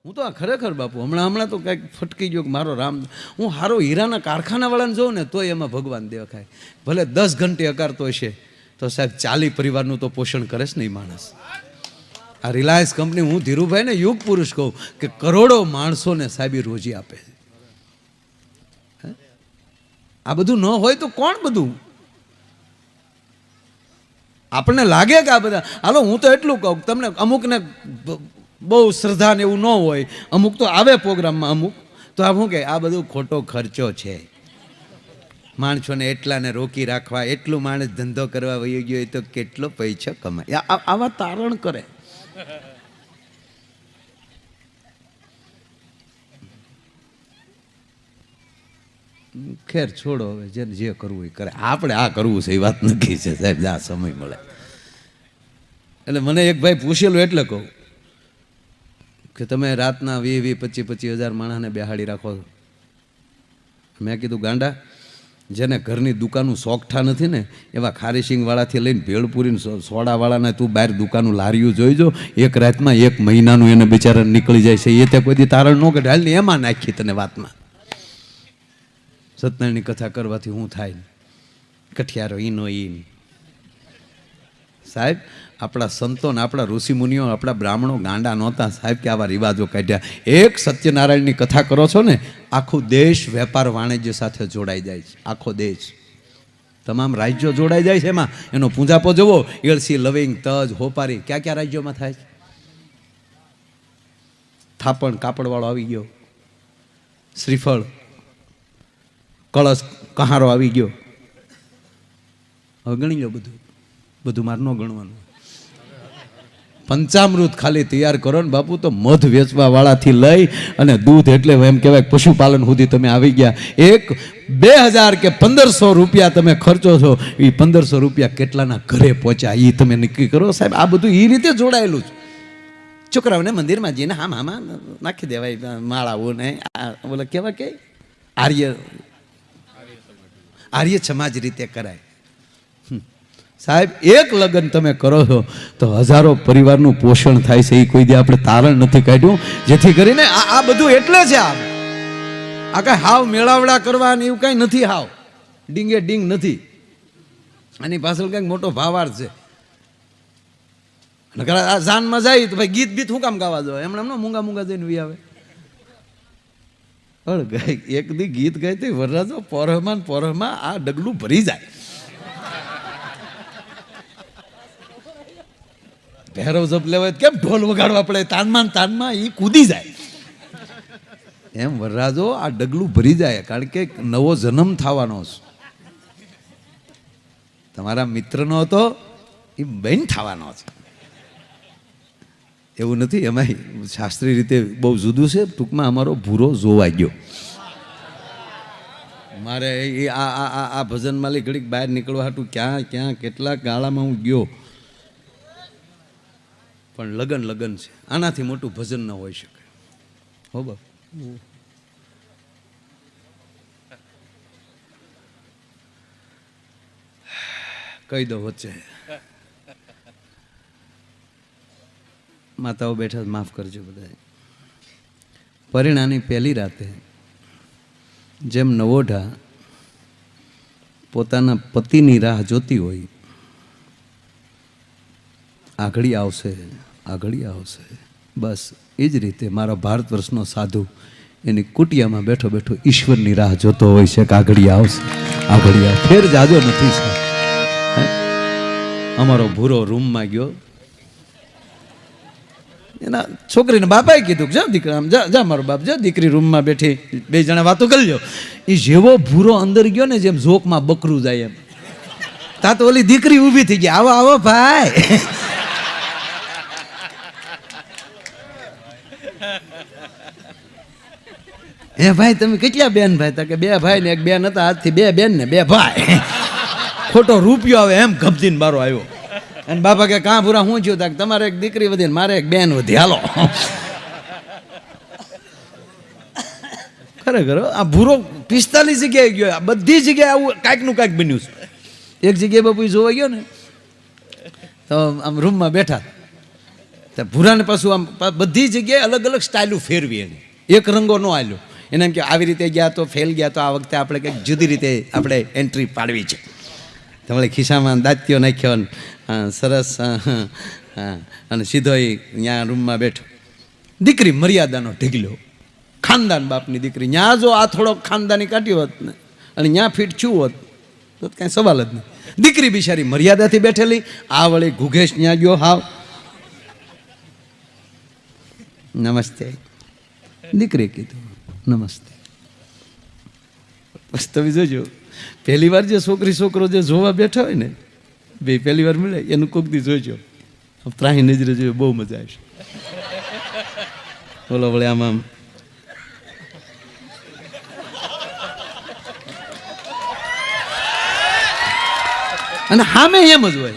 હું તો આ ખરેખર બાપુ હમણાં તો કંઈક ફટકી ગયો કે મારો રામ, હું હારો હીરાના કારખાનાવાળાને જોઉં ને તોય એમાં ભગવાન દેખાય. ભલે 10 ઘંटे અકારતો હશે તો સાહેબ 40 પરિવારનું તો પોષણ કરે છે ને એ માણસ. આ રિલાયન્સ કંપની, હું ધીરુભાઈને યુગ પુરુષ કહું કે કરોડો માણસોને સાહેબ રોજી આપે છે. આ બધું ન હોય તો કોણ બધું? આપણને લાગે કે આ બધા, હાલો હું તો એટલું કહું, તમને અમુકને બહુ શ્રદ્ધા ને એવું ન હોય, અમુક તો આવે પ્રોગ્રામમાં, અમુક તો આ શું કહે આ બધું ખોટો ખર્ચો છે, માણસોને એટલાને રોકી રાખવા, એટલું માણસ ધંધો કરવા વહી ગયો તો કેટલો પૈસા કમાય, આવા તારણ કરે. ખેર છોડો, હવે જેને જે કરવું એ કરે. આપણે આ કરવું છે એ વાત નક્કી છે સાહેબ, આ સમય મળે. એટલે મને એક ભાઈ પૂછેલું એટલે કહું કે તમે રાતના 20-25 હજાર માણસને બેહાડી રાખો. મેં કીધું ગાંડા, જેને ઘરની દુકાનું શોખઠા નથી ને એવા ખારીસિંગવાળાથી લઈને ભેળપુરી સોડાવાળાને તું બહાર દુકાનું લારીયું જોઈજો, એક રાતમાં 1 મહિનાનું એને બિચારાને નીકળી જાય છે. એ તે કોઈ દી તારણ ન કરે, હાલ ને એમાં નાખી તને વાતમાં. સત્યનારાયણની કથા કરવાથી શું થાય? કઠિયારો ઈનો ઈન. સાહેબ આપણા સંતો ને આપણા ઋષિમુનિઓ, આપણા બ્રાહ્મણો ગાંડા નહોતા સાહેબ કે આવા રિવાજો કાઢ્યા. એક સત્યનારાયણની કથા કરો છો ને, આખો દેશ વેપાર વાણિજ્ય સાથે જોડાઈ જાય છે. આખો દેશ, તમામ રાજ્યો જોડાઈ જાય છે એમાં. એનો પૂંજાપો જુઓ, એળસી, લવિંગ, તજ, હોપારી, ક્યાં ક્યાં રાજ્યોમાં થાય છે. થાપણ કાપડવાળો આવી ગયો, શ્રીફળ, કળશ, કહારો આવી ગયો. હવે ગણી લો બધું, બધું મારે ન ગણવાનું. પંચામૃત ખાલી તૈયાર કરો ને બાપુ, તો મધ વેચવા વાળાથી લઈ અને દૂધ, એટલે એમ કહેવાય પશુપાલન સુધી તમે આવી ગયા. એક 2000 કે 1500 રૂપિયા તમે ખર્ચો છો, એ 1500 રૂપિયા કેટલાના ઘરે પહોંચ્યા એ તમે નક્કી કરો સાહેબ. આ બધું એ રીતે જોડાયેલું છે. છોકરાઓને મંદિરમાં જઈને આમાં નાખી દેવાય માળાઓ ને, બોલે કેવા કે આર્ય સમાજ રીતે કરાય. સાહેબ એક લગ્ન તમે કરો છો તો હજારો પરિવારનું પોષણ થાય છે. એ કોઈ દી આપણે તારણ નથી કાઢ્યું, જેથી કરીને આ બધું એટલે છે. આ કઈ હાવ મેળાવડા કરવાની એવું કઈ નથી, હાવ ડીંગે ડીંગ નથી. આની પાછળ કંઈક મોટો ભાવાર્થ છે. આ જાનમાં જાય તો ભાઈ ગીત બીત શું કામ ગાવા દો, એમણે એમનો મૂંગા મૂંગા જઈને વી આવે. એક દી ગીત ગાય વરરાજો પોરહમાં આ ડગલું ભરી જાય. ભૈરવ જપ લેવાય કેમ ઢોલ વગાડવા પડે, તાનમાં એ કૂદી જાય. એમ વરરાજો આ ડગલું ભરી જાય, કારણ કે નવો જન્મ થવાનો છે. તમારા મિત્રનો હતો એ બેન થવાનો છે. એવું નથી, એમાં શાસ્ત્રીય રીતે બહુ જુદું છે. ટૂંકમાં અમારો ભૂરો જોવાઈ ગયો. મારે એ આ ભજન માલી ઘડીક બહાર નીકળવા હાટું ક્યાં કેટલાક ગાળામાં હું ગયો, પણ લગન છે. આનાથી મોટું ભજન ન હોઈ શકે. હો બાપ, કહી દો વચ્ચે માતાઓ બેઠા, માફ કરજો બધા. પરિણાની પહેલી રાતે જેમ નવોઢા પોતાના પતિની રાહ જોતી હોય, આગળી આવશે, બસ એ જ રીતે મારો ભારત વર્ષનો સાધુ એની કુટિયામાં બેઠો બેઠો ઈશ્વરની રાહ જોતો હોય છે કે આગળી આવશે. ફેર જાજો નથી સાહેબ. અમારો ભૂરો રૂમમાં ગયો, એના છોકરીને બાપાએ કીધું કે જા દીકરા આમ જા મારો બાપ જા. દીકરી રૂમમાં બેઠી, 2 જણા વાતો કરી લો. એ જેવો ભૂરો અંદર ગયો ને, જેમ ઝોકમાં બકરું જાય એમ, તા તો ઓલી દીકરી ઊભી થઈ ગઈ. આવો ભાઈ. હે ભાઈ તમે કેટલા બેન ભાઈ? તા કે 2 ભાઈ ને 1 બેન હતા, આજથી 2 બેન ને 2 ભાઈ. ખોટો રૂપિયો આવે એમ ગમતીને બારો આવ્યો. અને બાપા કે કાં ભૂરા હું થયું? તા તમારે 1 દીકરી વધી ને મારે 1 બેન વધી, હાલો. ખરેખર આ ભૂરો 45 જગ્યાએ ગયો, બધી જગ્યાએ આવું કાંઈક નું કાંઈક બન્યું છે. એક જગ્યાએ બાપુ જોવા ગયો ને તો આમ રૂમમાં બેઠા, તો ભૂરાને પાછું આમ બધી જગ્યાએ અલગ અલગ સ્ટાઇલો ફેરવી એની, એક રંગો ન આલ્યો એને એમ કે આવી રીતે ગયા તો ફેલ ગયા, તો આ વખતે આપણે કંઈક જુદી રીતે આપણે એન્ટ્રી પાડવી છે. તમારે ખિસ્સામાં દાંતીઓ નાખ્યો ને સરસ, અને સીધો એ ત્યાં રૂમમાં બેઠો. દીકરી મર્યાદાનો ઢીગલો, ખાનદાન બાપની દીકરી. ત્યાં જો આ થોડોક ખાનદાની કાઢ્યો હોત ને અને ત્યાં ફીટ છું હોત તો કાંઈ સવાલ જ નહીં. દીકરી બિચારી મર્યાદાથી બેઠેલી, આ વળી ઘુઘેશ ત્યાં ગયો હાવ. નમસ્તે દીકરી કીધું, નમસ્તે. બસ તમે જોજો, પહેલી વાર જે છોકરી છોકરો જે જોવા બેઠા હોય ને, બે પહેલી વાર મળે એનું કોક દી જોજો, પ્રાહી નજરે જોયો, બહુ મજા આવશે. બોલો વળે આમ અને સામે એમ જ હોય.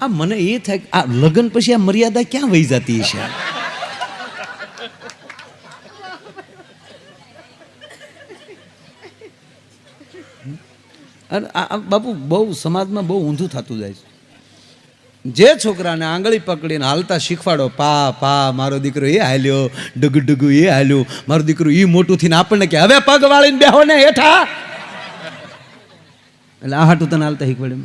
આ મને એ થાય આ લગ્ન પછી આ મર્યાદા ક્યાં વહી જતી છે? અને આ બાપુ બહુ સમાજમાં બહુ ઊંધું થતું જાય છે. જે છોકરાને આંગળી પકડીને હાલતા શીખવાડો, પા પા મારો દીકરો એ હાલ્યો, ડગુ ડગુ એ હાલ્યું, મારું દીકરું એ મોટું થઈને આપણને કે હવે પગ વાળીને બેહો ને હેઠા, એટલે આ હાટું તને હાલતા શીખવાડે.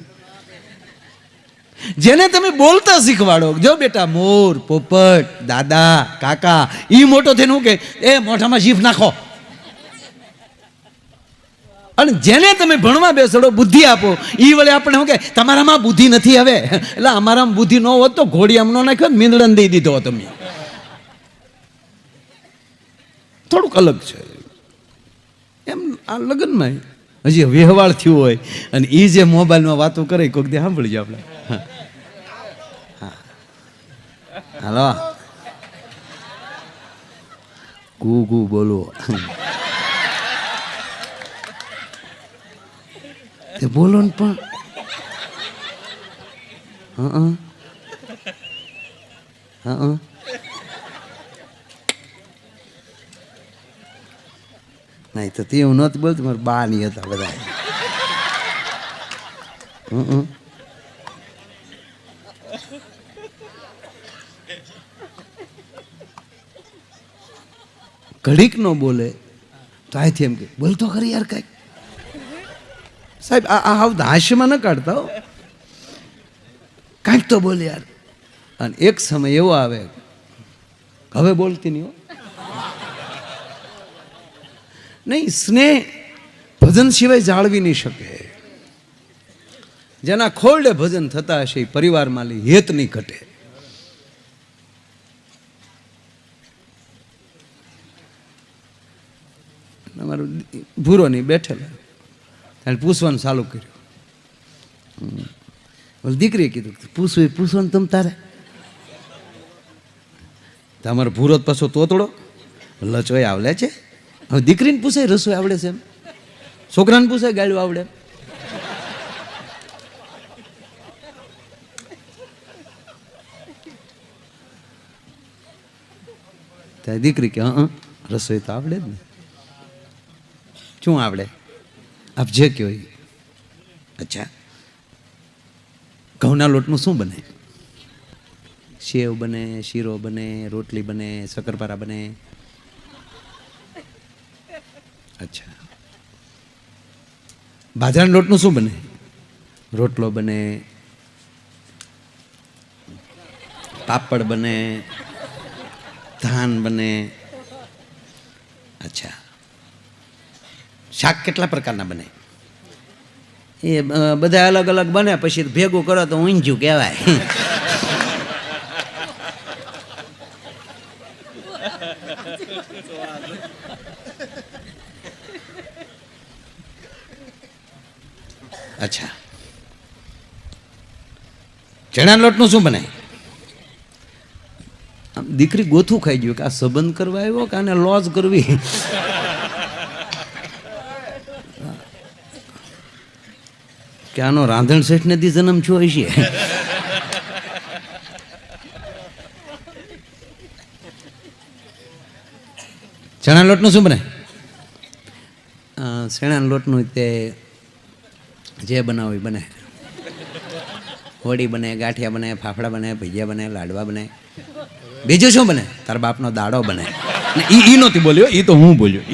જેને તમે બોલતા શીખવાડો, જો બેટા મોર, પોપટ, દાદા, કાકા, ઈ મોટો થઈને હું કે એ મોઢામાં જીભ નાખો. અને જેને તમે ભણવા બેસડો, બુદ્ધિ આપો, ઈ વળે આપણે શું કે તમારામાં બુદ્ધિ નથી હવે. એટલે અમારામાં બુદ્ધિ ન હોત તો ઘોડી આમ ન નાખ્યો, મીંદડન દઈ દીધો તમે. થોડુંક અલગ છે એમ. આ લગ્નમાં હજી વ્યવહાર થયું હોય અને એ જે મોબાઈલમાં વાતો કરે કોઈક દે સાંભળીએ આપણે. હાલો ગુ ગુ બોલો, તે બોલો ને પણ. નહીં તો તે હું નહોતું બોલતું, મારા બા ની હતા બધા. ઘડીક નો બોલે તો અહીંથી એમ કે બોલતો ખરી યાર કાંઈક. સાહેબ આ હાસ્યમાં ન કાઢતા હો, કાંઈક તો બોલે યાર. અને એક સમય એવો આવે હવે બોલતી નહીં હો. નહીં, સ્નેહ ભજન સિવાય જાળવી નહીં શકે. જેના ખોરડે ભજન થતા હશે એ પરિવારમાં હેત નહીં ઘટે. અમારું ભૂરો નહીં બેઠેલા, અને પૂછવાનું ચાલુ કર્યું. દીકરીએ કીધું પૂછવાનું તમ તારે. તમારો ભૂરો પાછો તોતડો લચોય આવડે છે. હવે દીકરીને પૂછાય રસોઈ આવડે છે એમ, છોકરાને પૂછાય ગાળ્યું આવડે. ત્યાં દીકરી કે રસોઈ તો આવડે જ ને. શું આવડે? આપ જે કહો. અચ્છા, ઘઉંના લોટનું શું બને? સેવ બને, શીરો બને, રોટલી બને, શક્કરપારા બને. અચ્છા, બાજરાના લોટનું શું બને? રોટલો બને, પાપડ બને, ધાન બને. અચ્છા, શાક કેટલા પ્રકારના બને? એ બધા અલગ અલગ બને, પછી ભેગું કરો તો ઊંધિયું કહેવાય. અચ્છા, ચણા લોટનું શું બને? દીકરી ગોથું ખાઈ ગયું કે આ સંબંધ કરવા આવ્યો કે આને લોજ કરવી. કે આનો રાંધણ શેઠ ને દી જન્મ છો છે. ચણા લોટનું શું બને? શેણાના લોટનું તે જે બનાવું એ બને. હોળી બને, ગાંઠિયા બને, ફાફડા બને, ભજીયા બને, લાડવા બને. બીજું શું બને? તારા બાપનો દાડો બને. ઈ નહોતી બોલ્યો, એ તો હું બોલ્યો.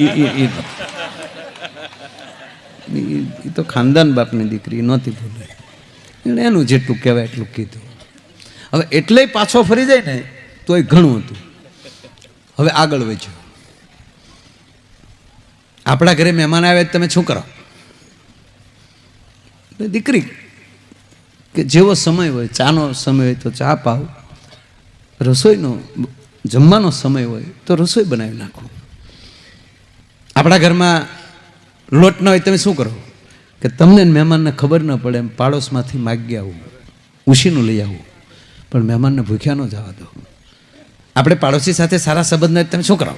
એ તો ખાનદાન બાપની દીકરી નહોતી બોલી. એણે એનું જેટલું કહેવાય એટલું કીધું. હવે એટલે પાછો ફરી જાય ને તો એ ઘણું હતું. હવે આગળ વધ્યું. આપણા ઘરે મહેમાન આવે તમે શું કરો? દીકરી કે જેવો સમય હોય, ચાનો સમય હોય તો ચા પાવ, રસોઈનો જમવાનો સમય હોય તો રસોઈ બનાવી નાખો. આપણા ઘરમાં લોટ ન હોય તમે શું કરો? કે તમને મહેમાનને ખબર ન પડે એમ પાડોશમાંથી માગી આવું, ઉશીનું લઈ આવું, પણ મહેમાનને ભૂખ્યા ન જવા દો. આપણે પાડોશી સાથે સારા સંબંધ ન તમે શું કરો?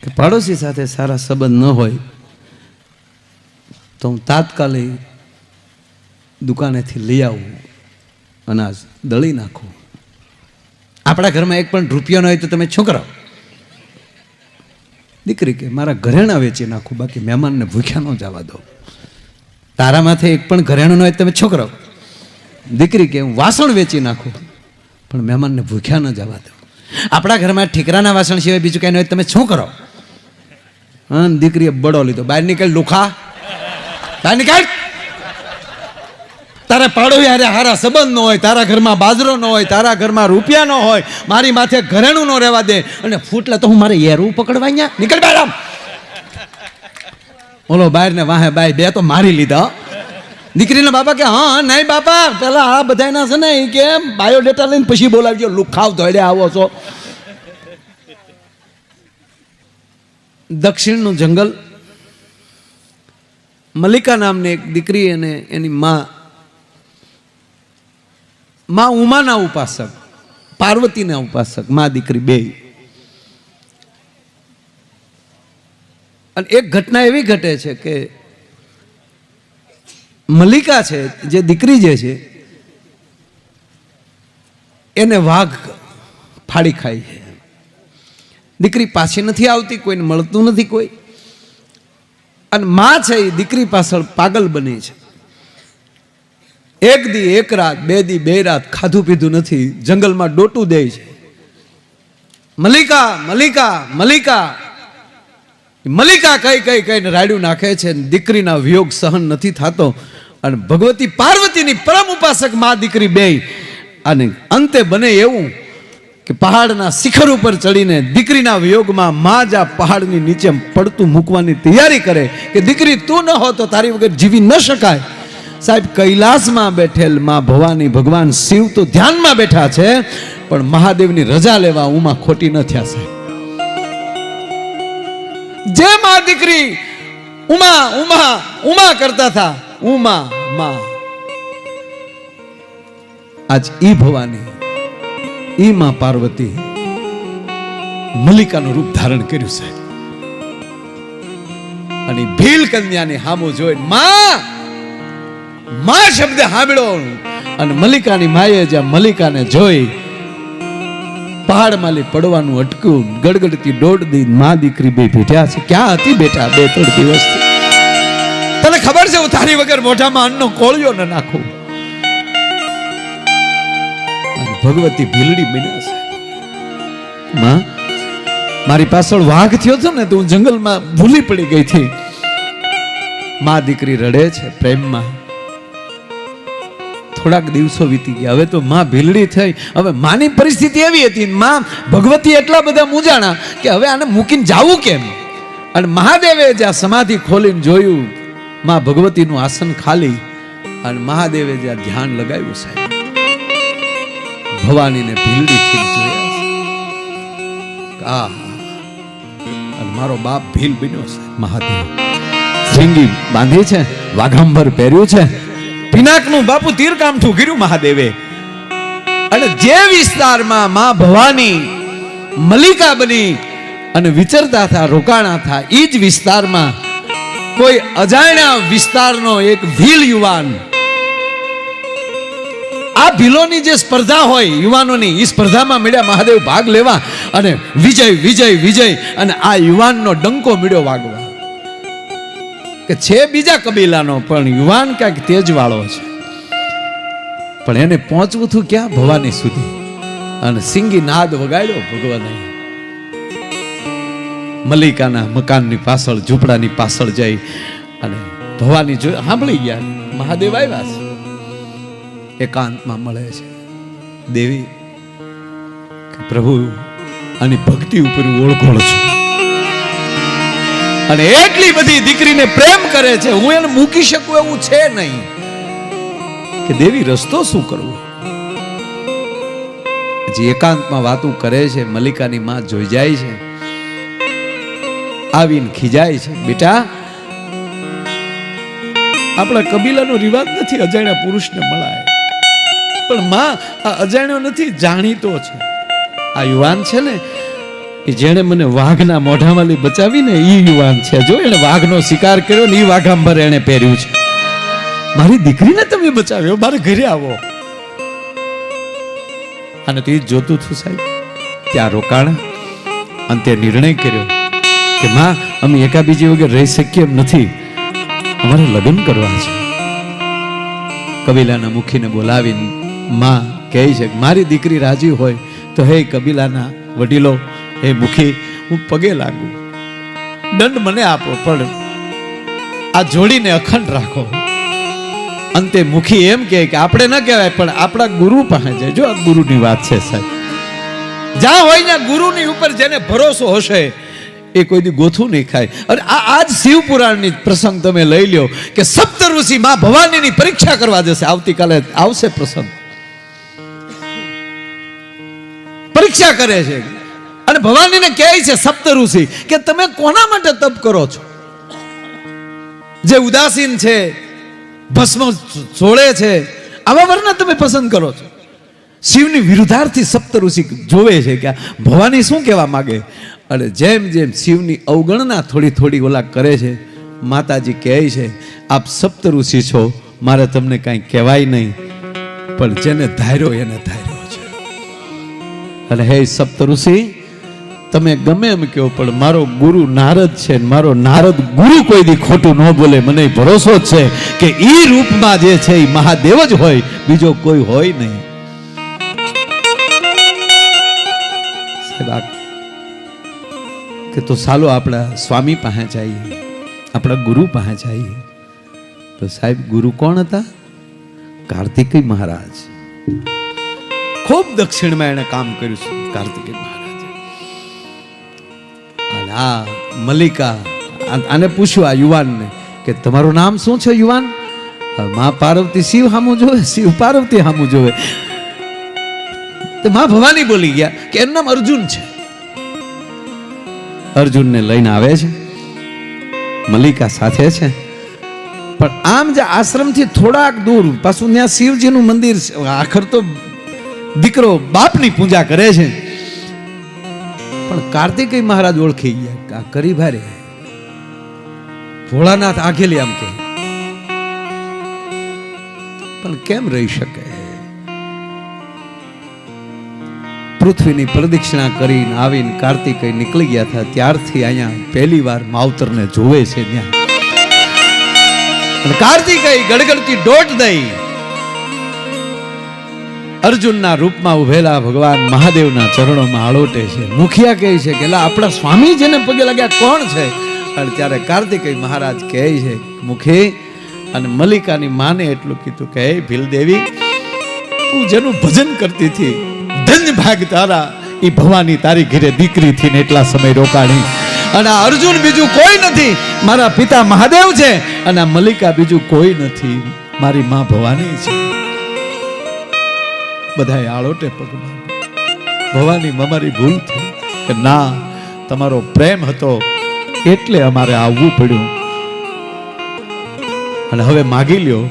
કે પાડોશી સાથે સારા સંબંધ ન હોય તો હું તાત્કાલિક દુકાનેથી લઈ આવું, અનાજ દળી નાખું. આપણા ઘરમાં એક પણ રૂપિયો ન હોય તો તમે શું કરો? દીકરી કે મારા ઘરેણા વેચી નાખું, બાકી મહેમાનને ભૂખ્યા ન જવા દો. તારા માથે એક પણ ઘરેણું ન હોય તમે શું કરો? દીકરી કે હું વાસણ વેચી નાખું, પણ મહેમાનને ભૂખ્યા ન જવા દો. આપણા ઘરમાં ઠીકરાના વાસણ સિવાય બીજું કાંઈ ન હોય તમે શું કરો? હા, દીકરીએ બડો લીધો. બહાર નીકળ લુખા, બહાર નીકળ. તારા પાડોશી હારે હારા સંબંધ ન હોય, તારા ઘરમાં બાજરો ન હોય, તારા ઘરમાં રૂપિયા ન હોય, મારી માથે ઘરેણું ન રહેવા દે અને ફૂટલા તો હું મારે એરું પકડવા અહીંયા નીકળ બહાર. આમ ઓલો બહાર ને વાહે બાય બે તો મારી લીધા. દીકરીના બાપા કે હા નહીં બાપા, પેલા આ બધાના છે ને કે બાયોડેટા લઈને પછી બોલાવજો. લુખાવ ધોડે આવો છો. દક્ષિણનું જંગલ, મલ્લિકા નામની એક દીકરી અને એની માં ઉમાના ઉપાસક, પાર્વતીના ઉપાસક, માં દીકરી બે. અને એક ઘટના એવી ઘટે છે કે મલ્લિકા છે જે દીકરી જે છે એને વાઘ ફાડી ખાય છે. દીકરી પાછી નથી આવતી, કોઈને મળતું નથી કોઈ. અને માં છે એ દીકરી પાછળ પાગલ બની છે. એક દી એક રાત, બે દી બે રાત ખાધું પીધું નથી, જંગલમાં ડોટું દે છે. મલ્લિકા મલ્લિકા મલ્લિકા મલ્લિકા કઈ કઈ કઈને રાડ્યું નાખે છે. દીકરીના વિયોગ સહન નથી થતો અને ભગવતી પાર્વતીની પરમ ઉપાસક માં દીકરી બે. અને અંતે બને એવું કે પહાડના શિખર ઉપર ચડીને દીકરીના વિયોગમાં માં જ આ પહાડની નીચે પડતું મૂકવાની તૈયારી કરે કે દીકરી તું ન હો તો તારી વગર જીવી ન શકાય. સાહેબ, કૈલાસમાં બેઠેલ માં ભવાની ભગવાન શિવ તો ધ્યાનમાં બેઠા છે, પણ મહાદેવની રજા લેવા ઉમા ખોટી ન થયા. સાહેબ, જે માં દીકરી ઉમા ઉમા ઉમા કરતા હતા, ઉમા માં, આજ ઈ ભવાની, ઈ માં પાર્વતી મલ્લિકાનું રૂપ ધારણ કર્યું. સાહેબ, અને ભીલ કન્યાની હામો જોઈ માં શબ્દ સાંભળ્યો અને મલ્લિકાની માએ જ્યાં મલ્લિકાને જોઈ પહાડમાંથી પડવાનું અટક્યું. ગડગડતી દોડ દી માં દીકરી બે ભેટ્યા છે. ક્યાં હતી બેટા 2-3 દિવસથી? તને ખબર છે હું તારી વગર મોઢામાં અન્નનો કોળિયો ન નાખું. અને ભગવતી ભીલડી બન્યા છે. માં, મારી પાછળ વાઘ થયો હતો ને તો હું જંગલમાં ભૂલી પડી ગઈ હતી. માં દીકરી રડે છે પ્રેમમાં. થોડાક દિવસો વીતી ગયા. હવે તો માં ભીલડી થઈ. હવે માની પરિસ્થિતિ એવી હતી, માં ભગવતી એટલા બધા મૂંઝાણા કે હવે આને મૂકીને જાવું કેમ. અને મહાદેવે જ્યાં સમાધિ ખોલીને જોયું, માં ભગવતીનું આસન ખાલી, અને મહાદેવે જ્યાં ધ્યાન લગાવ્યું, સાહેબ, ભવાનીને ભીલડી થી જોયા. અને મારો બાપ ભીલ બન્યો છે. મહાદેવ સિંગી બાંધી છે, વાઘાંબર પહેર્યું છે, પિનાકનું બાપુ તીર કામઠું કર્યું મહાદેવે. અને જે વિસ્તારમાં માં ભવાની મલ્લિકા બની અને વિચરતા હતા, રોકાણા હતા, એ જ વિસ્તારમાં કોઈ અજાણ્યા વિસ્તારનો એક ભીલ યુવાન આ ભીલોની જે સ્પર્ધા હોય યુવાનોની, એ સ્પર્ધામાં મળ્યા મહાદેવ ભાગ લેવા, અને વિજય વિજય વિજય, અને આ યુવાનનો ડંકો મળ્યો વાગવા કે છે બીજા કબીલાનો, પણ યુવાન કાંઈક તેજવાળો છે. પણ એને પહોંચવું હતું ક્યાં? ભવાની સુધી. અને સિંગી નાદ વગાડ્યો ભગવાને. મલિકાના મકાનની પાછળ, ઝૂંપડાની પાછળ જઈ અને ભવાની સાંભળી ગયા, મહાદેવ આવ્યા છે. એકાંતમાં મળે છે. દેવી પ્રભુ આની ભક્તિ ઉપર ઓળખોળ છું, અને એટલી બધી દીકરીને પ્રેમ કરે છે, હું એને મૂકી શકું એવું છે નહીં. કે દેવી રસ્તો શું કરવો? જે એકાંતમાં વાતો કરે છે, મલિકાની માં જોઈ જાય છે, આવીને ખીજાય છે, બેટા આપણા કબીલાનો રિવાજ નથી અજાણ્યા પુરુષને મળાય, પણ માં આ અજાણ્યો નથી, જાણીતો છે. આ યુવાન છે ને, એ જેણે મને વાઘના મોઢામાંથી બચાવીને એ યુવાન છે. જો એને વાઘનો શિકાર કર્યો ને, એ વાઘાંબર એને પહેર્યું છે. મારી દીકરીને તમે બચાવ્યો, મારે ઘરે આવો. અને તે જોતું થયું સાહેબ. ત્યાં રોકાણ અને તે નિર્ણય કર્યો કે માં અમે એકાબીજી વગર રહી શકીએ એમ નથી, અમારે લગ્ન કરવા છે. કબીલાના મુખીને બોલાવીને માં કહે છે કે મારી દીકરી રાજી હોય તો હે કબીલાના વડીલો, હે મુખી, હું પગે લાગુ, દંડ મને આપો, પણ આ જોડીને અખંડ રાખો. અંતે મુખી એમ કહે કે આપણે ન કહેવાય, પણ આપણા ગુરુ પાસે જાય. જો આ ગુરુની વાત છે સાહેબ. જ્યાં હોય ને ગુરુની ઉપર જેને ભરોસો હશે એ કોઈ દી ગોથું નહીં ખાય. અને આજ શિવ પુરાણની પ્રસંગ તમે લઈ લ્યો કે સપ્ત ઋષિ માં ભવાનીની પરીક્ષા કરવા જશે. આવતીકાલે આવશે પ્રસંગ. પરીક્ષા કરે છે અને ભવાનીને કહે છે સપ્ત ઋષિ કે તમે કોના માટે તપ કરો છો? જે ઉદાસીન છે, ભસ્મ છોડે છે, આવા વર્ણ તમે પસંદ કરો છો. શિવની વિરુદ્ધાર્થી સપ્ત ઋષિ જોવે છે કે ભવાની શું કહેવા માંગે. અને જેમ જેમ શિવની અવગણના થોડી થોડી ઓલા કરે છે, માતાજી કહે છે આપ સપ્ત ઋષિ છો, મારે તમને કાંઈ કહેવાય નહીં, પણ જેને ધાર્યો એને ધાર્યો છે. અને હે સપ્ત ઋષિ, તમે ગમે એમ કહો, પણ મારો ગુરુ નારદ છે, મારો નારદ ગુરુ કોઈ દી ખોટું ન બોલે. મને ભરોસો છે કે ઈ રૂપમાં જે છે એ મહાદેવ જ હોય, બીજો કોઈ હોય નહીં. કે તો ચાલો આપણા સ્વામી પાસે જઈએ, આપણા ગુરુ પાસે જઈએ. તો સાહેબ ગુરુ કોણ હતા? કાર્તિકેય મહારાજ. ખૂબ દક્ષિણમાં એને કામ કર્યું છે કાર્તિકેય મહારાજ. આ મલિકા આને પૂછ્યું આ યુવાનને કે તમારું નામ શું છે યુવાન? માં પાર્વતી શિવ હામું જોવે, શિવ પાર્વતી હામું જોવે. તો માં ભવાની બોલી ગયા કે એનું નામ અર્જુન છે. અર્જુનને લઈને આવે છે, મલિકા સાથે છે. પણ આમ જે આશ્રમથી થોડાક દૂર પાછું ત્યાં શિવજીનું મંદિર છે. આખર તો દીકરો બાપની પૂજા કરે છે. પણ કાર્તિકેય મહારાજ ઓળખી ગયા, કરી ભારે ભોળાનાથ આઘેલી આમ કે, પણ કેમ રહી શકે? પૃથ્વીની પ્રદક્ષિણા કરીને આવીને કાર્તિકેય નીકળી ગયા હતા. ત્યારથી અહીંયા પહેલી વાર માવતરને જોવે છે ત્યાં. અને કાર્તિકેય ગડગડતી દોટ દઈ અર્જુનના રૂપમાં ઉભેલા ભગવાન મહાદેવના ચરણોમાં આળોટે છે. મુખિયા કહે છે કે આપણા સ્વામી જેને પગે લાગ્યા કોણ છે? અને ત્યારે કાર્તિકેય મહારાજ કહે છે મુખી, અને મલિકાની માને એટલું કીધું કે હે ભીલદેવી, તું જેનું ભજન કરતી હતી, ધન્ય ભાગ તારા, એ ભવાની તારી ઘરે દીકરી થી ને એટલા સમય રોકાણી. અને આ અર્જુન બીજું કોઈ નથી, મારા પિતા મહાદેવ છે. અને આ મલિકા બીજું કોઈ નથી, મારી માં ભવાની છે. બધાએ આળોટે પગમાં. ભવાની અમારી ભૂલ થઈ કે ના, તમારો પ્રેમ હતો એટલે અમારે આવવું પડ્યું. અને હવે માગી લ્યો.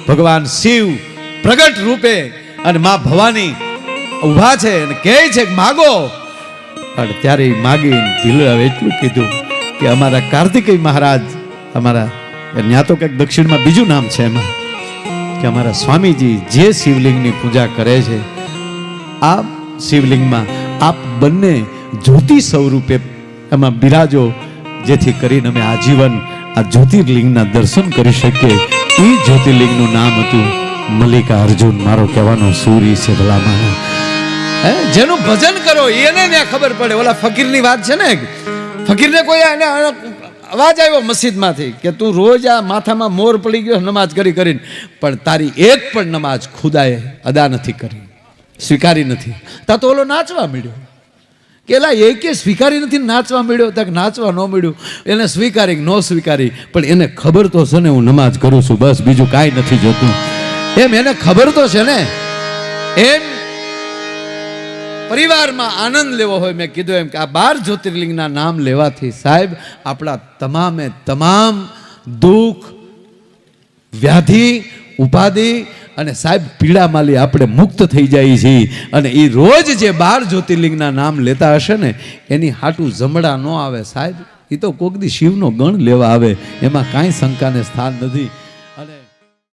ભગવાન શિવ પ્રગટ રૂપે અને માં ભવાની ઉભા છે અને કહે છે કે માગો. અને ત્યારે માગીને ભીલડાએ એટલું કીધું કે અમારા કાર્તિકેય મહારાજ, અમારા ત્યાં તો કંઈક દક્ષિણમાં બીજું નામ છે, એમાં કે અમારા સ્વામીજી જે શિવલિંગની પૂજા કરે છે, આ શિવલિંગમાં આપ બંને જ્યોતિ સ્વરૂપે એમાં બિરાજો, જેથી કરીને અમે આજીવન આ જ્યોતિર્લિંગના દર્શન કરી શકીએ. એ જ્યોતિર્લિંગનું નામ હતું મલ્લિકા અર્જુન. મારો કહેવાનો સૂરી છે ભલામાં. જેનું ભજન કરો એને ત્યાં ખબર પડે. ઓલા ફકીરની વાત છે ને, ફકીરને કોઈ અવાજ આવ્યો મસ્જિદમાંથી કે તું રોજ આ માથામાં મોર પડી ગયો નમાજ કરી કરીને, પણ તારી એક પણ નમાજ ખુદાએ અદા નથી કરી, સ્વીકારી નથી. તા તો ઓલો નાચવા મળ્યો કે એલા એકે સ્વીકારી નથી, નાચવા મળ્યો. તક નાચવા ન મળ્યું, એને સ્વીકારી ન સ્વીકારી, પણ એને ખબર તો છે ને હું નમાજ કરું છું, બસ બીજું કાંઈ નથી જોતું. એમ એને ખબર તો છે ને. એમ પરિવારમાં આનંદ લેવો હોય, મેં કીધું એમ કે આ 12 જ્યોતિર્લિંગના નામ લેવાથી સાહેબ આપણા તમામે તમામ દુઃખ, વ્યાધિ, ઉપાધિ અને સાહેબ પીડામાંથી આપણે મુક્ત થઈ જઈએ છીએ. અને એ રોજ જે 12 જ્યોતિર્લિંગના નામ લેતા હશે ને એની હાટું જમડા ન આવે સાહેબ. એ તો કોક દી શિવનો ગણ લેવા આવે, એમાં કાંઈ શંકાને સ્થાન નથી. અને